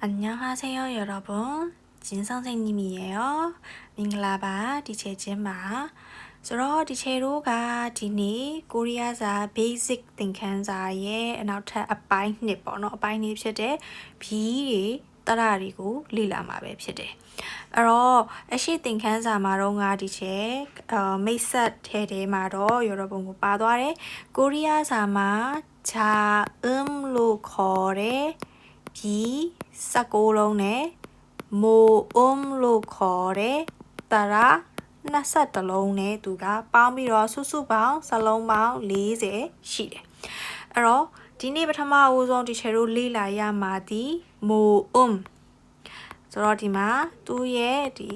안녕하세요, 여러분. 진 선생님이에요. 밍글라바 디체지마. 서로 디체로가 디니 코리아사 베이직 띵칸사의 나타 아빠이 니뽀노 아빠이 니ဖြစ်တဲ့ B တရတွေကိုလေ့လာမှာပဲဖြစ်တယ်အဲ့တော့အရှိသင်ခန်းစာမှာတော့ငါဒီချက်မိတ်ဆက်ထဲမှာတော့ရောဘုံကိုပါသွားတယ်ကိုရီးယားစာမှာဂျာလို့ခေါ်တယ်ပြီး16လုံးနဲ့မိုလို့ခေါ်တယ်တရ21လုံးနဲ့သူကပေါင်းပြီးတော့စုစုပေါင်းစလုံးပေါင်း40ရှိတယ်အဲ့တော့ဒီနေ့ပထမအဦးဆုံးဒီချက်တို့လေ့လာရမှာဒီမိုဆိုတော့ဒီမှာသူ့ရဲ့ဒီ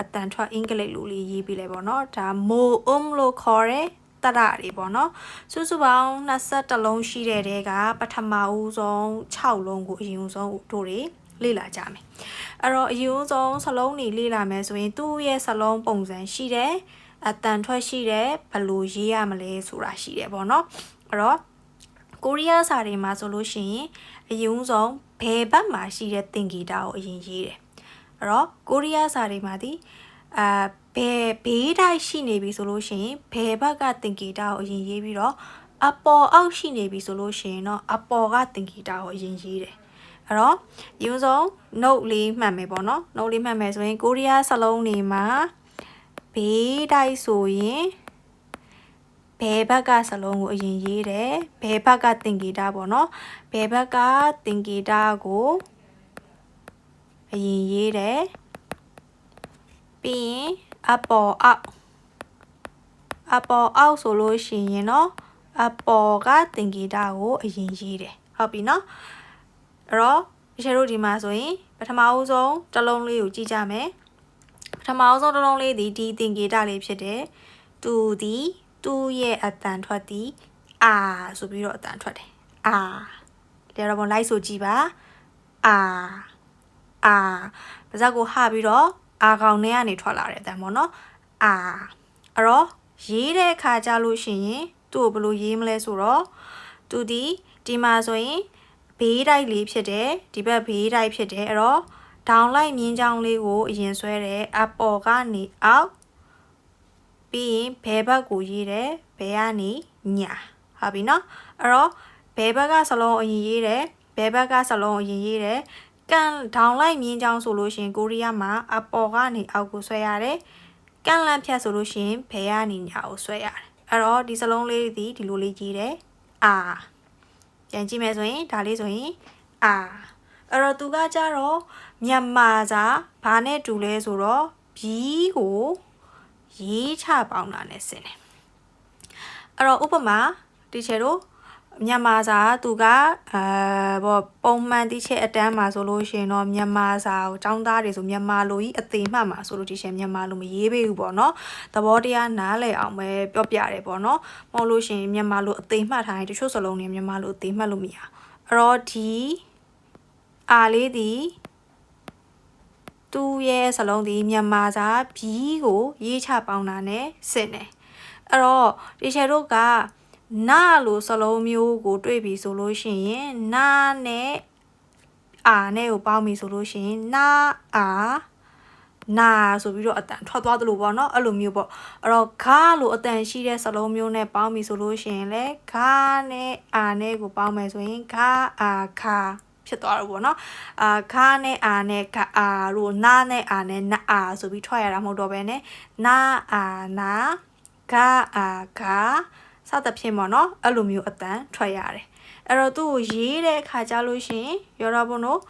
အတန်ထွက်အင်္ဂလိပ်လိုလေးရေးပြီးလိုက်ပေါ့နော်ဒါမိုလို့ခေါ်တယ်တရတွေပေါ့နော်စုစုပေါင်း21လုံးရှိတဲ့တဲကပထမဦးဆုံး6လုံးကိုအရင်ဆုံးတို့တွေလေ့လာကြမယ်အဲ့တော့အရင်ဆုံးစလုံးတွေလေ့လာမယ်ဆိုရင်သူ့ရဲ့စလုံးပုံစံရှိတယ်အတန်ထွက်ရှိတယ်ဘယ်လိုရေးရမလဲဆိုတာရှိတယ်ပေါ့နော်အဲ့တော့ကိုရီးယားစာတွေမှာဆိုလို့ရှိရင်အရင်ဆုံးဘယ်ဘက်မှာရှိတဲ့သင်္ကေတကိုအရင်ရေးတယ်အဲ့တော့ကိုရီးယားစာတွေမှာဒီဘေးတိုက်ရှိနေပြီဆိုလို့ရှိရင်ဘယ်ဘက်ကသင်္ကေတကိုအရင်ရေးပြီးတော့အပေါ်အောက်ရှိနေပြီဆိုလို့ရှိရင်တော့အပေါ်ကသင်္ကေတကိုအရင်ရေးတယ်အဲ့တော့ယူဆုံး note လေးမှတ်မယ်ပေါ့နော် note လေးမှတ်မယ်ဆိုရင်ကိုရီးယားစလုံးတွေမှာဘေးတိုက်ဆိုရင်ဘယ်ဘက်ကစလုံးကိုအရင်ရေးတယ်ဘယ်ဘက်ကသင်္ကေတပေါ့နော်ဘယ်ဘက်ကသင်္ကေတကိုအရင်ရေးတယ်ပြီးရင်အပေါ်အောက်ဆိုလို့ရှိရင်တော့အပေါ်ကသင်္ကေတကိုအရင်ရေးတယ်ဟုတ်ပြီနော်အဲ့တော့ဒီချက်တို့ဒီမှာဆိုရင်ပထမအဦးဆုံးတစ်လုံးလေးကိုကြည့်ကြမယ်ပထမအဦးဆုံးတစ်လုံးလေးဒီသင်္ကေတလေးဖြစ်တယ်သူရဲ့အတန်ထွက်သည်အာဆိုပြီးတော့အတန်ထွက်တယ်အာဒါတော့ဘုံလိုက်ဆိုကြည့်ပါအာပါဇက်ကိုဟပြီးတော့အာကောင်ထဲကနေထွက်လာတဲ့အတန်ပေါ့နော်အာအဲ့တော့ရေးတဲ့အခါကြလို့ရှိရင်သူ့ကိုဘယ်လိုရေးမလဲဆိုတော့သူဒီမှာဆိုရင်ဘေးတိုက်လေးဖြစ်တယ်ဒီဘက်ဘေးတိုက်ဖြစ်တယ်အဲ့တော့ဒေါင်လိုက်မြင်းချောင်းလေးကိုအရင်ဆွဲတယ်အပေါ်ကနေအောက်ပြီးရင်ဘယ်ဘက်ကိုရေးတယ်ဘယ်ကနေညာဟုတ်ပြီနော်အဲ့တော့ဘယ်ဘက်ကစလုံးအရင်ရေးတယ်ဘယ်ဘက်ကစလုံးအရင်ရေးတယ်ကန်ဒေါင်လိုက်မြင်းချောင်းဆိုလို့ရှိရင်ကိုရီးယားမှာအပေါ်ကနေအောက်ကိုဆွဲရတယ်ကန်လန့်ဖြတ်ဆိုလို့ရှိရင်ဘယ်ကနေညာကိုဆွဲရတယ်အဲ့တော့ဒီစလုံးလေးဒီလိုလေးရေးတယ်အာပြန်ကြည့်မယ်ဆိုရင်ဒါလေးဆိုရင်အာအဲ့တော့သူကကြတော့မြန်မာစာဘာနဲ့တူလဲဆိုတော့ဘီကိုရေးချပေါင်းတာနဲ့ဆင်တယ်အဲ့တော့ဥပမာဒီချေတို့မြန်မာစာသူကပုံမှန်တိချက်အတန်းမှာဆိုလို့ရှိရင်တော့မြန်မာစာကိုចောင်းသားတွေဆိုမြန်မာလိုကြီးအသေးမှတ်မှာဆိုလို့ဒီချက်မြန်မာလိုမရေးပေးဘူးပေါ့နော်သဘောတရားနားလည်အောင်ပဲပြောပြတယ်ပေါ့နော်မဟုတ်လို့ရှိရင်မြန်မာလိုအသေးမှတ်ထားရင်တချို့စလုံးတွေမြန်မာလိုအသေးမှတ်လို့မရအဲ့တော့ဒီအာလေးဒီသူ့ရဲ့စလုံးဒီမြန်မာစာဘီကိုရေးချပေါင်းတာနဲ့ဆင်တယ်အဲ့တော့ဒီချက်တို့ကနာလို့စလုံးမျိုးကိုတွေ့ပြီဆိုလို့ရှိရင်နာနဲ့အာနဲ့ကိုပေါင်းပြီဆိုလို့ရှိရင်နာအာနာဆိုပြီးတော့အတန်ထွက်သွားသလိုပေါ့နော်အဲ့လိုမျိုးပေါ့အဲ့တော့ခါလို့အတန်ရှိတဲ့စလုံးမျိုးနဲ့ပေါင်းပြီဆိုလို့ရှိရင်လေခါနဲ့အာနဲ့ကိုပေါင်းမယ်ဆိုရင်ခါအာခါဖြစ်သွားတော့ပေါ့နော်ခါနဲ့အာနဲ့ခါအာလို့နာနဲ့အာနဲ့နာအာဆိုပြီးထွက်ရတာမဟုတ်တော့ဘဲနဲ့နာအာနာခါအာခါစသဖြင့်ပေါ့နော်အဲ့လိုမျိုးအတန်ထွက်ရတယ်အဲ့တော့သူ့ကိုရေးတဲ့အခါကြလို့ရှိရင်ရောတော့ဘုံတို့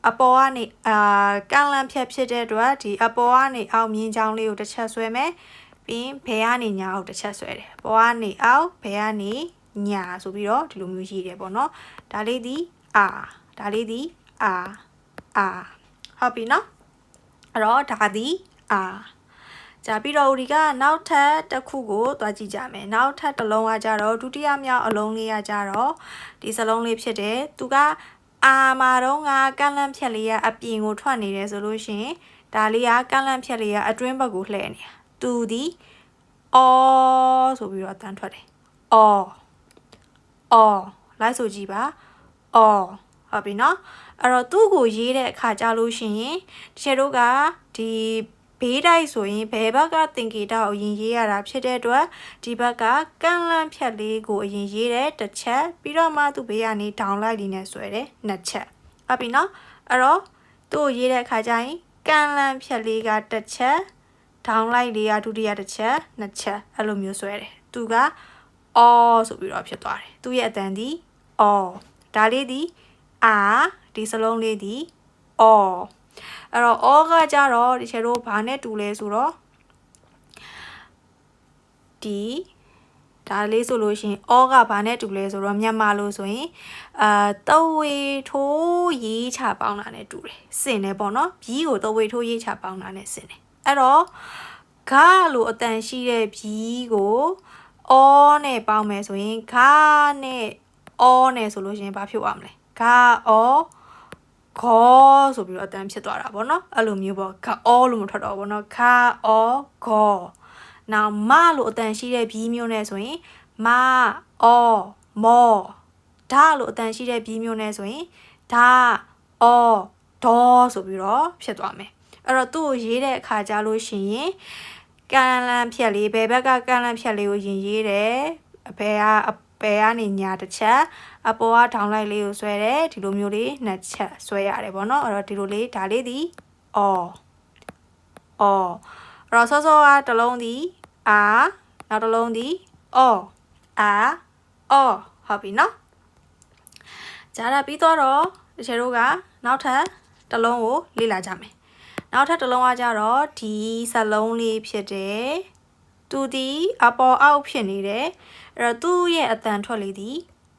အပေါ်ကနေကန်လန့်ဖြတ်ဖြစ်တဲ့အတွက်ဒီအပေါ်ကနေအောက်မြင်းချောင်းလေးကိုတစ်ချက်ဆွဲမယ်ပြီးရင်ဘယ်ကနေညာကိုတစ်ချက်ဆွဲတယ်အပေါ်ကနေအောက်ဘယ်ကနေညာဆိုပြီးတော့ဒီလိုမျိုးရေးတယ်ပေါ့နော်ဒါလေးဒီအာဒါလေးဒီအာဟုတ်ပြီနော်အဲ့တော့ဒါဒီအာကြပြီးတော့ဒီကနောက်ထပ်တစ်ခုကိုသွားကြည့်ကြမယ်နောက်ထပ်တစ်လုံးကကြတော့ဒုတိယမြောက်အလုံးလေးကကြတော့ဒီစလုံးလေးဖြစ်တယ်သူကအာမာတော့ကကန်လန့်ဖြက်လေးကအပြင်ကိုထွက်နေတယ်ဆိုလို့ရှိရင်ဒါလေးကကန်လန့်ဖြက်လေးကအတွင်းဘက်ကိုလှည့်နေတာသူဒီအော်ဆိုပြီးတော့အတန်ထွက်တယ်အော်လိုက်ဆိုကြည့်ပါအော် ဟုတ်ပြီနော်အဲ့တော့သူ့ကိုရေးတဲ့အခါကြလို့ရှိရင်တချို့တို့ကဒီဘေးတိုက်ဆိုရင်ဘယ်ဘက်ကသင်္ကေတကိုအရင်ရေးရတာဖြစ်တဲ့အတွက်ဒီဘက်ကကန့်လန့်ဖြတ်လေးကိုအရင်ရေးတဲ့တစ်ချက်ပြီးတော့မှသူ့ဘေးကနေ down လိုက်လေးနဲ့ဆွဲတယ်နှစ်ချက်ဟုတ်ပြီနော်အဲ့တော့သူ့ကိုရေးတဲ့အခါကျရင်ကန့်လန့်ဖြတ်လေးကတစ်ချက် down လိုက်လေးကဒုတိယတစ်ချက်နှစ်ချက်အဲ့လိုမျိုးဆွဲတယ်သူကအော်ဆိုပြီးတော့ဖြစ်သွားတယ်သူ့ရဲ့အတန်ဒီအော်ဒါလေးဒီအာဒီစလုံးလေးဒီအော်အဲ့တော့အော်ကကြတော့ဒီချေတို့ဘာနဲ့တူလဲဆိုတော့ဒီဒါလေးဆိုလို့ရှိရင်အော်ကဘာနဲ့တူလဲဆိုတော့မြန်မာလို့ဆိုရင်တဝေထိုးရေးချပေါင်းတာနဲ့တူတယ်စင်တယ်ပေါ့နော်ဘီးကိုတဝေထိုးရေးချပေါင်းတာနဲ့စင်တယ်အဲ့တော့ဂါလို့အတန်ရှိတဲ့ဘီးကိုအော်နဲ့ပေါင်းမယ်ဆိုရင်ဂါနဲ့အော်နဲ့ဆိုလို့ရှိရင်ဘာဖြစ်သွားမလဲဂါအော်ခေါ်ဆိုပြီးတော့အတန်ဖြစ်သွားတာပေါ့နော်အဲ့လိုမျိုးပေါ့ဂါအော်လို့မထွက်တော့ဘူးเนาะဂါအော်ခေါ်နောက်မလို့အတန်ရှိတဲ့ဘီးမျိုးနဲ့ဆိုရင်မအော်မောဒါလို့အတန်ရှိတဲ့ဘီးမျိုးနဲ့ဆိုရင်ဒါအော်ဒေါ်ဆိုပြီးတော့ဖြစ်သွားမယ်အဲ့တော့သူ့ကိုရေးတဲ့အခါကြလို့ရှိရင်ကန်လန့်ဖြတ်လေးဘယ်ဘက်ကကန်လန့်ဖြတ်လေးကိုရင်ရေးတယ်အဘယ်ကနေညာတစ်ချက်အပေါ်ကထောင်လိုက်လေးကိုဆွဲတယ်ဒီလိုမျိုးလေးနှစ်ချက်ဆွဲရတယ်ပေါ့နော်အဲ့တော့ဒီလိုလေးဒါလေးဒီအော်အဲ့တော့စောကတစ်လုံးဒီအာနောက်တစ်လုံးဒီအော်အာအော်ဟုတ်ပြီနော်ဂျာတာပြီးတော့တချို့တို့ကနောက်ထပ်တစ်လုံးကိုလေ့လာကြမယ်နောက်ထပ်တစ်လုံးကကြတော့ဒီစလုံးလေးဖြစ်တယ်သူဒီအပေါ်အောက်ဖြစ်နေတယ်အဲ့တော့သူ့ရဲ့အတန်ထွက်လေးဒီ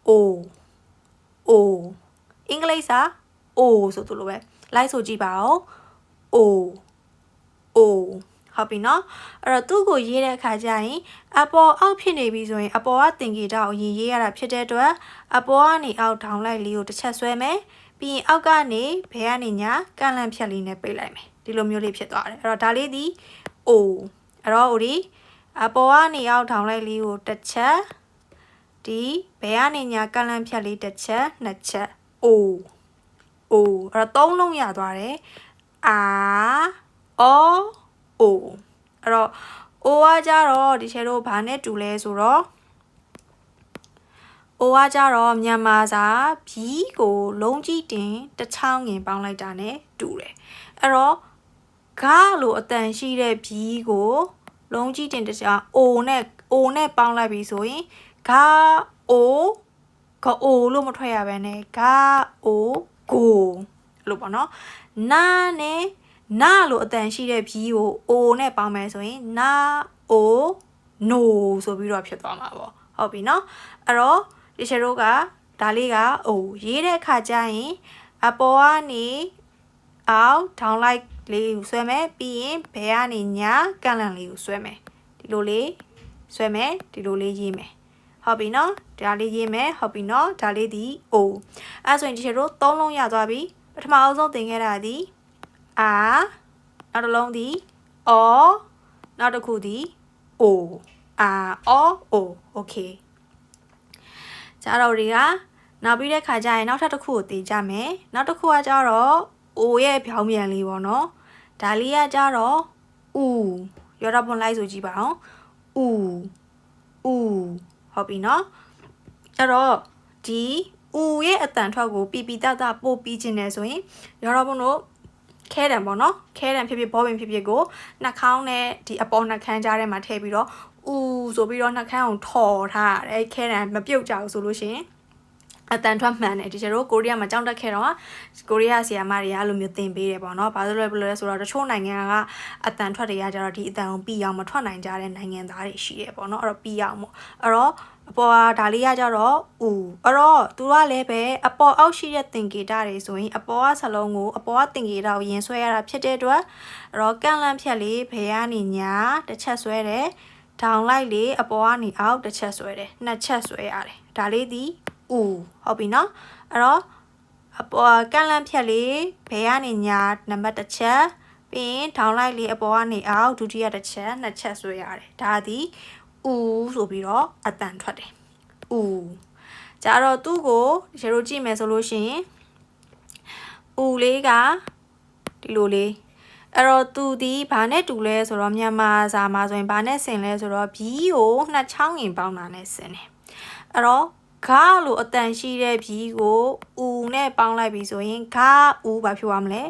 O အင်္ဂလိပ်စာ O ဆိုသူလိုပဲလိုက်ဆိုကြည့်ပါဦး O ဟုတ်ပြီနော်အဲ့တော့သူ့ကိုရေးတဲ့အခါကျရင်အပေါ်အောက်ဖြစ်နေပြီဆိုရင်အပေါ်ကသင်္ကေတကိုရေးရတာဖြစ်တဲ့အတွက်အပေါ်ကနေအောက်ထောင်လိုက်လေးကိုတစ်ချက်ဆွဲမယ်ပြီးရင်အောက်ကနေဘယ်ကနေညာကန့်လန့်ဖြတ်လေးနဲ့ပိတ်လိုက်မယ်ဒီလိုမျိုးလေးဖြစ်သွားတယ်အဲ့တော့ဒါလေးဒီ O အဲ့တော့ O ဒီအပေါ်ကနေအောက်ထောင်လိုက်လေးကိုတစ်ချက်ဒီဘယ်ကနေညာကန့်လန့်ဖြတ်လေးတစ်ချက်နှစ်ချက် O အဲ့တော့သုံးလုံးရသွားတယ်အာအော်O အဲ့တော့ O ကကြတော့ဒီချေတို့ဘာနဲ့တူလဲဆိုတော့ O ကကြတော့မြန်မာစာဘီးကိုလုံးကြီးတင်တစ်ချောင်းငင်ပေါင်းလိုက်တာနဲ့တူတယ်အဲ့တော့ဂါလို့အတန်ရှိတဲ့ဘီးကိုလုံးကြီးတင်တစ်ချောင်း O နဲ့ပေါင်းလိုက်ပြီဆိုရင်ဂါ O လို့မထွက်ရဘဲနဲ့ဂါ O ကိုလို့ပေါ့နော်နာနဲ့နာလို့အတန်ရှိတဲ့ဘီးကို O နဲ့ပေါင်းမယ်ဆိုရင်နာ O နိုဆိုပြီးတော့ဖြစ်သွားမှာပေါ့ဟုတ်ပြီနော်အဲ့တော့ဒီချေတို့ကဒါလေးက O ရေးတဲ့အခါကျရင်အပေါ်ကနေအောက်ထောင်လိုက်လေးကိုဆွဲမယ်ပြီးရင်ဘယ်ကနေညာကန့်လန့်လေးကိုဆွဲမယ်ဒီလိုလေးဆွဲမယ်ဒီလိုလေးရေးမယ်ဟုတ်ပြီနော်ဒါလေးရေးမယ်ဟုတ်ပြီနော်ဒါလေးဒီ O အဲ့ဆိုရင်ဒီချေတို့သုံးလုံးရသွားပြီပထမအဆုံးသင်ခဲ့တာဒီအာနောက်တစ်လုံးဒီအော်နောက်တစ်ခုဒီ O အာအော် O okay ကျတော့တွေကနောက်ပြီးတဲ့ခါကျရင်နောက်ထပ်တစ်ခုကိုသိကြမယ်နောက်တစ်ခုကကျတော့ O ရဲ့ပြောင်းပြန်လေးပေါ့နော်ဒါလေးကကျတော့ဥရောတော့ပွန်လိုက်ဆိုကြည့်ပါအောင်ဥဟုတ်ပြီနော်ကျတော့ဒီဥရဲ့အတန်ထွက်ကိုပီပီတတပို့ပြီးခြင်းနဲ့ဆိုရင်ရောတော့ပွန်တို့ခဲတံပေါ့နော်ခဲတံဖြစ်ဖြစ်ဘောပင်ဖြစ်ဖြစ်ကိုနှာခေါင်းနဲ့ဒီအပေါ်နှာခမ်းကြားထဲမှာထည့်ပြီးတော့ဆိုပြီးတော့နှာခမ်းအောင်ထော်ထားရတယ်ခဲတံမပြုတ်ကြဘူးဆိုလို့ရှိရင်အတန်ထွက်မှန်တယ်ဒီကျတော့ကိုရီးယားမှာကြောင်းတက်ခဲ့တော့ကိုရီးယားဆီယာမတွေကအဲ့လိုမျိုးသင်ပေးတယ်ပေါ့နော်ဘာလို့လဲဆိုတော့တချို့နိုင်ငံကအတန်ထွက်တွေကကြတော့ဒီအတန်ကိုပြီးအောင်မထွက်နိုင်ကြတဲ့နိုင်ငံသားတွေရှိတယ်ပေါ့နော်အဲ့တော့ပြီးအောင်ပေါ့အဲ့တော့အပေါ်ဒါလေးကကြတော့အဲ့တော့သူကလည်းပဲအပေါ်အောက်ရှိတဲ့သင်္ကေတတွေဆိုရင်အပေါ်ကစလုံးကိုအပေါ်ကသင်္ကေတကိုရင်ဆွဲရတာဖြစ်တဲ့အတွက်အဲ့တော့ကန့်လန့်ဖြတ်လေးဘယ်ကနေညာတစ်ချက်ဆွဲတယ်ထောင်လိုက်လေအပေါ်ကနေအောက်တစ်ချက်ဆွဲတယ်နှစ်ချက်ဆွဲရတယ်ဒါလေးဒီဟုတ်ပြီနော်အဲ့တော့အပေါ်ကန့်လန့်ဖြတ်လေးဘယ်ကနေညာနံပါတ်တစ်ချက်ပြီးရင်ထောင်လိုက်လေးအပေါ်ကနေအောက်ဒုတိယတစ်ချက်နှစ်ချက်ဆွဲရတယ်ဒါသည်ဆိုပြီးတော့အတန်ထွက်တယ်ကြတော့သူ့ကိုဒီလိုကြည့်မယ်ဆိုလို့ရှိရင် လေးကဒီလိုလေးအဲ့တော့သူဒီဘာနဲ့တူလဲဆိုတော့မြန်မာစာမှာဆိုရင်ဘာနဲ့ဆင်လဲဆိုတော့ဘီကိုနှစ်ချောင်းရင်ပေါင်းတာနဲ့ဆင်တယ်အဲ့တော့ဂါလို့အတန်ရှိတဲ့ဘီကိုဦးနဲ့ပေါင်းလိုက်ပြီဆိုရင်ဂါဦးဘာဖြစ်သွားမလဲ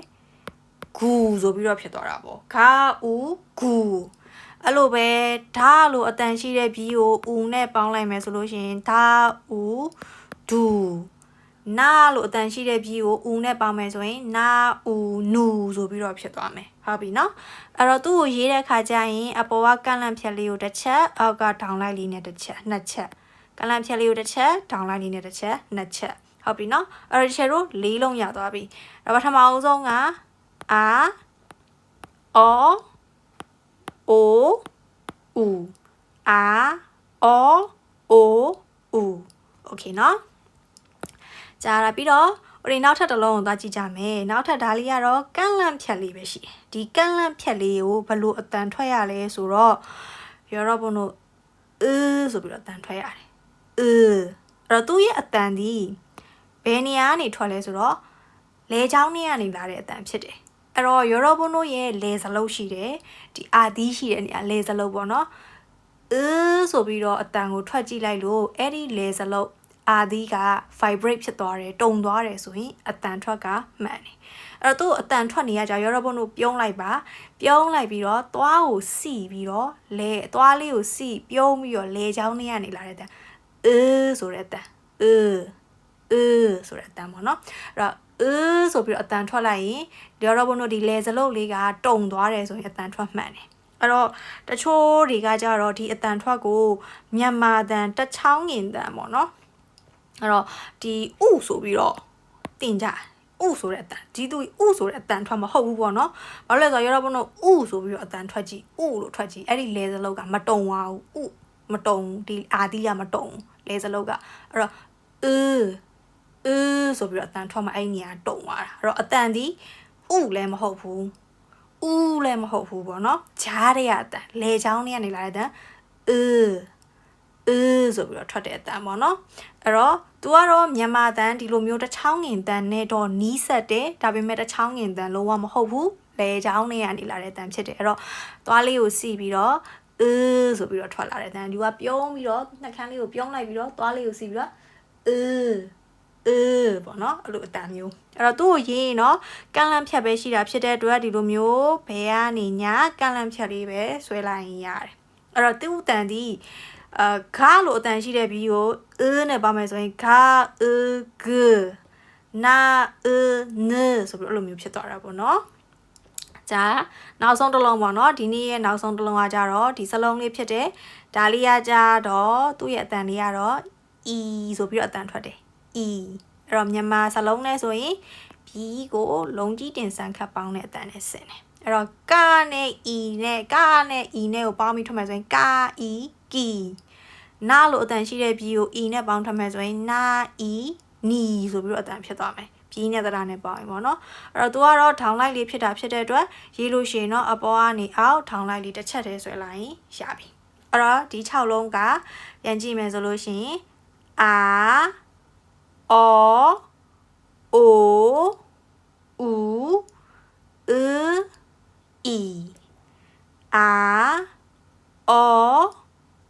ဂူဆိုပြီးတော့ဖြစ်သွားတာပေါ့ဂါဦးဂူအဲ့လိုပဲဓာလို့အတန်ရှိတဲ့ဘီကိုဦးနဲ့ပေါင်းလိုက်မယ်ဆိုလို့ရှိရင်ဓာဦးဒူနာလို့အတန်ရှိတဲ့ဘီကိုဦးနဲ့ပေါင်းမယ်ဆိုရင်နာဦးနူဆိုပြီးတော့ဖြစ်သွားမယ်ဟုတ်ပြီနော်အဲ့တော့သူ့ကိုရေးတဲ့ခါကျရင်အပေါ်ကကန့်လန့်ဖြတ်လေးကိုတစ်ချက်အောက်ကဒေါင်းလိုက်လေးနဲ့တစ်ချက်နှစ်ချက်ကန့်လန့်ဖြတ်လေးကိုတစ်ချက်ဒေါင်းလိုက်လေးနဲ့တစ်ချက်နှစ်ချက်ဟုတ်ပြီနော်အဲ့တော့ဒီချက်တို့၄လုံးရသွားပြီအဲ့ပထမအဆုံးကအာအောအိုဦးအာအောအိုဦးโอเคနော်ကြာလာပြီးတော့နောက်ထပ်တစ်လုံးကိုသွားကြည့်ကြမယ်နောက်ထပ်ဒါလေးကတော့ကန့်လန့်ဖြတ်လေးပဲရှိတယ်ဒီကန့်လန့်ဖြတ်လေးကိုဘယ်လိုအတန်ထွက်ရလဲဆိုတော့ရောတော့ဘုံတို့ဆိုပြီးတော့အတန်ထွက်ရတယ်အဲ့တော့သူ့ရဲ့အတန်ဒီဘယ်နေရာကနေထွက်လဲဆိုတော့လေချောင်းနေကနေလာတဲ့အတန်ဖြစ်တယ်အဲ့တော့ရောတော့ဘုံတို့ရဲ့လေစလုံးရှိတယ်ဒီအာသီးရှိတဲ့နေရာလေစလုံးပေါ့နော်ဆိုပြီးတော့အတန်ကိုထွက်ကြည့်လိုက်လို့အဲ့ဒီလေစလုံးအာဒီက vibrate ဖြစ်သွားတယ်တုံသွားတယ်ဆိုရင်အတန်ထွက်ကမှန်တယ်အဲ့တော့သူ့အတန်ထွက်နေရကြရောတော့ဘုံတို့ပြုံးလိုက်ပါပြုံးလိုက်ပြီးတော့သွားကိုစီပြီးတော့လဲသွားလေးကိုစီပြုံးပြီးတော့လဲချောင်းနေရနေလာတဲ့အတန်ဆိုတဲ့အတန်ဆိုတဲ့အတန်ပေါ့နော်အဲ့တော့ဆိုပြီးတော့အတန်ထွက်လိုက်ရင်ရောတော့ဘုံတို့ဒီလဲစလုံးလေးကတုံသွားတယ်ဆိုရင်အတန်ထွက်မှန်တယ်အဲ့တော့တချို့တွေကကြတော့ဒီအတန်ထွက်ကိုမြန်မာတန်တချောင်းငင်တန်ပေါ့နော်အဲ့တော့ဒီဥဆိုပြီးတော့တင်ကြဥဆိုတဲ့အတန်ဒီသူဥဆိုတဲ့အတန်ထွက်မဟုတ်ဘူးပေါ့နော်ဘာလို့လဲဆိုတော့ရောတော့ဘုံတို့ဥဆိုပြီးတော့အတန်ထွက်ကြည့်ဥလို့ထွက်ကြည့်အဲ့ဒီလဲစလုံးကမတုံသွားဘူးဥမတုံဒီအာဒီကမတုံလဲစလုံးကအဲ့တော့ဆိုပြီးတော့အတန်ထွက်မှအဲ့နေရာတုံသွားတာအဲ့တော့အတန်ဒီဥလည်းမဟုတ်ဘူးဥလည်းမဟုတ်ဘူးပေါ့နော်ဂျားတွေကအတန်လဲချောင်းတွေကနေလာတဲ့အတန်ဆိုပြီးတော့ထွက်တဲ့အတန်ပေါ့နော်အဲ့တော့ तू ကတော့မြန်မာတန်ဒီလိုမျိုးတစ်ချောင်းငင်တန်နဲ့တော့နီးစပ်တယ်ဒါပေမဲ့တစ်ချောင်းငင်တန်လုံးဝမဟုတ်ဘူးလေချောင်းတွေကနေလာတဲ့အတန်ဖြစ်တယ်အဲ့တော့သွားလေးကိုစီပြီးတော့ဆိုပြီးတော့ထွက်လာတဲ့အတန် तू ကပြုံးပြီးတော့နှက်ခမ်းလေးကိုပြုံးလိုက်ပြီးတော့သွားလေးကိုစီပြီးတော့ပေါ့နော်အဲ့လိုအတန်မျိုးအဲ့တော့သူ့ကိုရေးရင်တော့ကန့်လန့်ဖြတ်ပဲရှိတာဖြစ်တဲ့အတွက်ဒီလိုမျိုးဘယ်ကနေညာကန့်လန့်ဖြတ်လေးပဲဆွဲလိုက်ရင်ရတယ်အဲ့တော့သူ့အတန်ဒီဂါလို့အတန်ရှိတဲ့ဘီကိုနဲ့ပါမယ်ဆိုရင်ဂါဂနာနဆိုပြီးအဲ့လိုမျိုးဖြစ်သွားတာပေါ့နော်じゃနောက်ဆုံးတစ်လုံးပေါ့နော်ဒီနေ့ရဲ့နောက်ဆုံးတစ်လုံးကကြတော့ဒီစလုံးလေးဖြစ်တဲ့ဒါလေးကကြတော့သူ့ရဲ့အတန်လေးကတော့ e ဆိုပြီးတော့အတန်ထွက်တယ် e အဲ့တော့မြန်မာစလုံးနဲ့ဆိုရင်ဘီကိုလုံးကြီးတင်ဆန်းခတ်ပေါင်းတဲ့အတန်နဲ့ဆင်တယ်အဲ့တော့ကနဲ့ e နဲ့ကနဲ့ e နဲ့ကိုပေါင်းပြီးထွက်မယ်ဆိုရင်က e ကီနာလို့အတန်ရှိတဲ့ဘီကို e နဲ့ပေါင်းထွက်မယ်ဆိုရင်နာ e နီဆိုပြီးတော့အတန်ဖြစ်သွားမယ်ဘီနဲ့တရာနဲ့ပေါင်းရင်ပေါ့နော်အဲ့တော့ तू ကတော့ထောင်လိုက်လေးဖြစ်တာဖြစ်တဲ့အတွက်ရေးလို့ရှိရင်တော့အပေါ်ကနေအောက်ထောင်လိုက်လေးတစ်ချက်တည်းဆွဲလိုက်ရင်ရပြီအဲ့တော့ဒီ6လုံးကပြန်ကြည့်မယ်ဆိုလို့ရှိရင်အာအောအိုဦးအီအာအော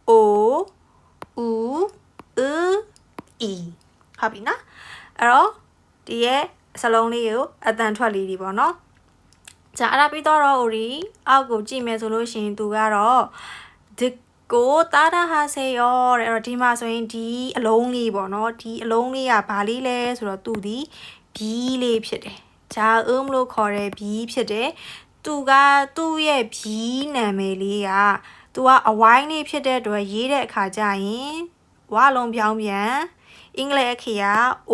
အိုဦးအီဟုတ်ပြီနော်အဲ့တော့ဒီရဲ့စလုံးလေးကိုအတန်ထွက်လေးတွေပေါ့နော်じゃအဲ့ဒါပြီးတော့ဟိုဒီအောက်ကိုကြည့်မယ်ဆိုလို့ရှိရင်သူကတော့ဒီကိုတာတာဟာဆေရောတဲ့အဲ့တော့ဒီမှာဆိုရင်ဒီအလုံးလေးပေါ့နော်ဒီအလုံးလေးကဘာလေးလဲဆိုတော့သူဒီဘီလေးဖြစ်တယ်ဂျာအုံးလို့ခေါ်တဲ့ဘီဖြစ်တယ်သူကသူ့ရဲ့ဘီနာမည်လေးကသူကအဝိုင်းလေးဖြစ်တဲ့အတွက်ရေးတဲ့အခါကျရင်ဝါလုံးပြောင်းပြန်အင်္ဂလိပ်အခရာ O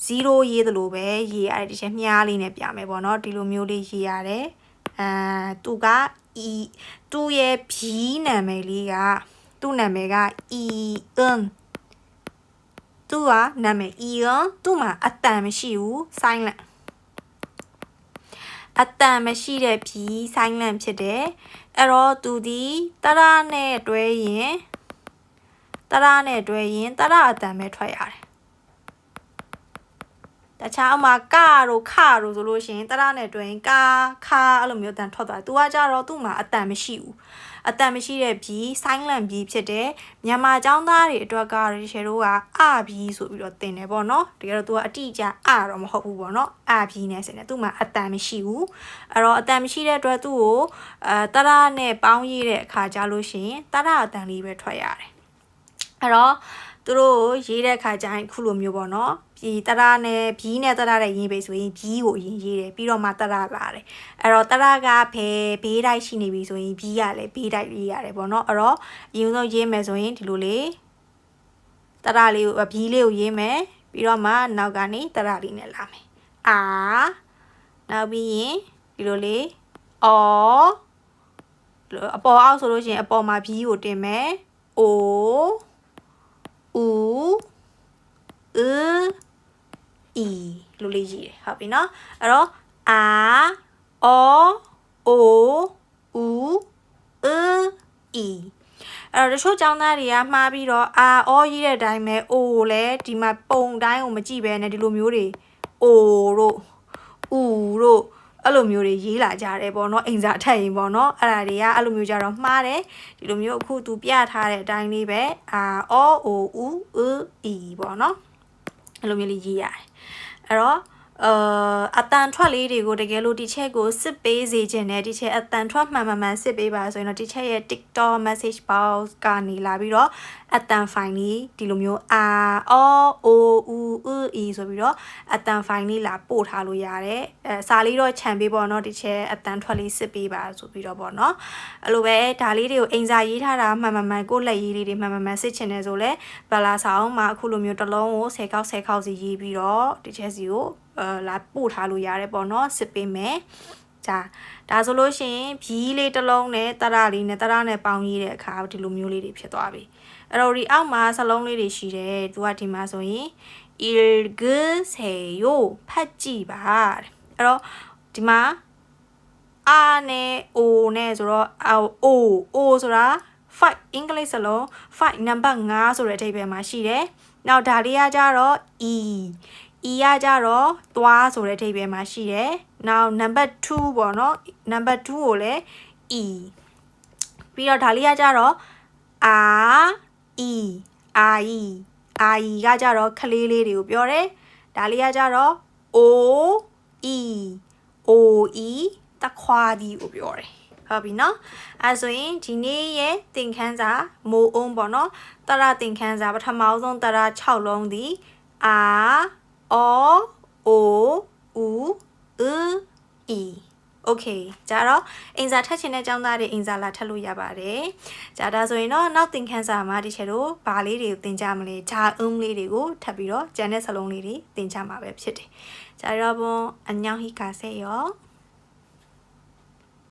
0ရေးသလိုပဲရေးရတယ်ဒီချက်မြားလေးနဲ့ပြမယ်ပေါ့နော်ဒီလိုမျိုးလေးရေးရတယ်သူက E သူ့ရဲ့ဘီနာမည်လေးကသူ့နာမည်က EN သူကနာမည် EN သူ့မှာအတန်မရှိဘူး silent အတန်မရှိတဲ့ဘီ silent ဖြစ်တယ်အဲ့တော့သူဒီတရနဲ့တွဲရင်တရအတန်ပဲထွက်ရတယ်တ ခြားအမှာကတို့ခတို့ဆိုလို့ရှိရင်တရနဲ့တွင်ကခအဲ့လိုမျိုးအတန်ထွက်သွားသူကကြတော့သူ့မှာအတန်မရှိဘူးအတန်မရှိတဲ့ပြီး silent ပြီးဖြစ်တဲ့မြန်မာចောင်းသားတွေအတွက်ကတော့ဒီချေတို့ကအပြီးဆိုပြီးတော့တင်တယ်ပေါ့နော်တကယ်တော့သူကအတိအကျတော့မဟုတ်ဘူးပေါ့နော်အပြီးနဲ့ဆင်တယ်သူ့မှာအတန်မရှိဘူးအဲ့တော့အတန်မရှိတဲ့အတွက်သူ့ကိုတရနဲ့ပေါင်းရေးတဲ့အခါကြလို့ရှိရင်တရအတန်လေးပဲထွက်ရတယ်အဲ့တော့သူတို့ရေးတဲ့အခါကျရင်ခုလိုမျိုးပေါ့နော်ပြီးတရနဲ့ဘီးနဲ့တရတဲ့ရေးပေးဆိုရင်ဘီးကိုအရင်ရေးတယ်ပြီးတော့မှတရလာတယ်အဲ့တော့တရကဘေးတိုက်ရှိနေပြီဆိုရင်ဘီးကလည်းဘေးတိုက်ရေးရတယ်ပေါ့နော်အဲ့တော့အရင်ဆုံးရေးမယ်ဆိုရင်ဒီလိုလေးတရလေးကိုဘီးလေးကိုရေးမယ်ပြီးတော့မှနောက်ကနေတရလေးနဲ့လာမယ်အာနောက်ပြီးရင်ဒီလိုလေးအော်အပေါ်အောက်ဆိုလို့ရှိရင်အပေါ်မှာဘီးကိုတင်မယ်အိုဦးအီလိုလေးရေးတယ်ဟုတ်ပြီနော်အဲ့တော့အာအောအိုဦးအီအဲ့တော့တချို့ចောင်းသားတွေကမှားပြီးတော့အာအောရေးတဲ့အတိုင်းပဲအိုလည်းဒီမှာပုံတိုင်းကိုမကြည့်ဘဲနဲ့ဒီလိုမျိုးတွေအိုတို့ဦးတို့အဲ့လိုမျိုးတွေရေးလာကြတယ်ပေါ့နော်အိမ်စာထက်ရင်ပေါ့နော်အဲ့ဒါတွေကအဲ့လိုမျိုးကြတော့မှားတယ်ဒီလိုမျိုးအခုသူပြထားတဲ့အတိုင်းလေးပဲအာအောအိုဦးအီပေါ့နော်အဲ့လိုမျိုးလေးရေးရတယ်အဲ့တော့အတန်ထွက်လေးတွေကိုတကယ်လို့ဒီချက်ကိုစစ်ပေးစေခြင်းနဲ့ဒီချက်အတန်ထွက်မှန်စစ်ပေးပါဆိုရင်တော့ဒီချက်ရဲ့ TikTok message box ကနေလာပြီးတော့အတန် file လေးဒီလိုမျိုးအာအောဦးအီဆိုပြီးတော့အတန် file လေးလာပို့ထားလို့ရတယ်စာလေးတော့ခြံပေးပေါ့နော်ဒီချက်အတန်ထွက်လေးစစ်ပေးပါဆိုပြီးတော့ပေါ့နော်အဲ့လိုပဲဒါလေးတွေကိုအိမ်စာရေးထားတာမှန်ကိုလက်ရေးလေးတွေမှန်စစ်ချင်တယ်ဆိုလဲဘလာဆောင်မှာအခုလိုမျိုးတစ်လုံးကို10ခေါက်စီရေးပြီးတော့ဒီချက်စီကိုလာပို့ထားလို့ရတယ်ပေါ့နော်စစ်ပေးမယ်ဒါဆိုလို့ရှိရင်ဘီးလေးတစ်လုံးနဲ့တရလေးနဲ့တရနဲ့ပေါင်းရေးတဲ့အခါဒီလိုမျိုးလေးတွေဖြစ်သွားပြီအဲ့တော့ဒီအောက်မှာစလုံးလေးတွေရှိတယ်သူကဒီမှာဆိုရင် 읽으세요 ဖတ်ကြည့်ပါတဲ့အဲ့တော့ဒီမှာအာနဲ့အိုနဲ့ဆိုတော့အိုဆိုတာ5အင်္ဂလိပ်စလုံး5 number 5ဆိုတဲ့အဓိပ္ပာယ်မှာရှိတယ်နောက်ဒါလေးကကြတော့ E ရကြတော့သွားဆိုတဲ့အဓိပ္ပာယ်မှာရှိတယ်နောက် number 2ပေါ့နော် number 2ကိုလည်း E ပြီးတော့ဒါလေးကကြတော့ I ကကြတော့ခလေးလေးတွေကိုပြောတယ်ဒါလေးကကြတော့ OE တခွာဒီကိုပြောတယ်ဟုတ်ပြီနော်အဲဆိုရင်ဒီနေ့ရဲ့သင်ခန်းစာမိုးအုံးပေါ့နော်တရသင်ခန်းစာပထမဆုံးတရ6လုံးဒီအာအောအိုဦးအီโอเคကြတော့အင်စာထက်ချင်တဲ့ចောင်းသားတွေအင်စာလာထက်လို့ရပါတယ်ကြဒါဆိုရင်တော့နောက်သင်ခန်းစာမှာဒီချက်တို့ဘာလေးတွေကိုသင်ကြမလဲဂျာအုံးလေးတွေကိုထပ်ပြီးတော့ကျန်တဲ့စလုံးလေးတွေသင်ကြမှာပဲဖြစ်တယ်ကြတော့ဘွန်အညောင်းဟိကာဆက်ရော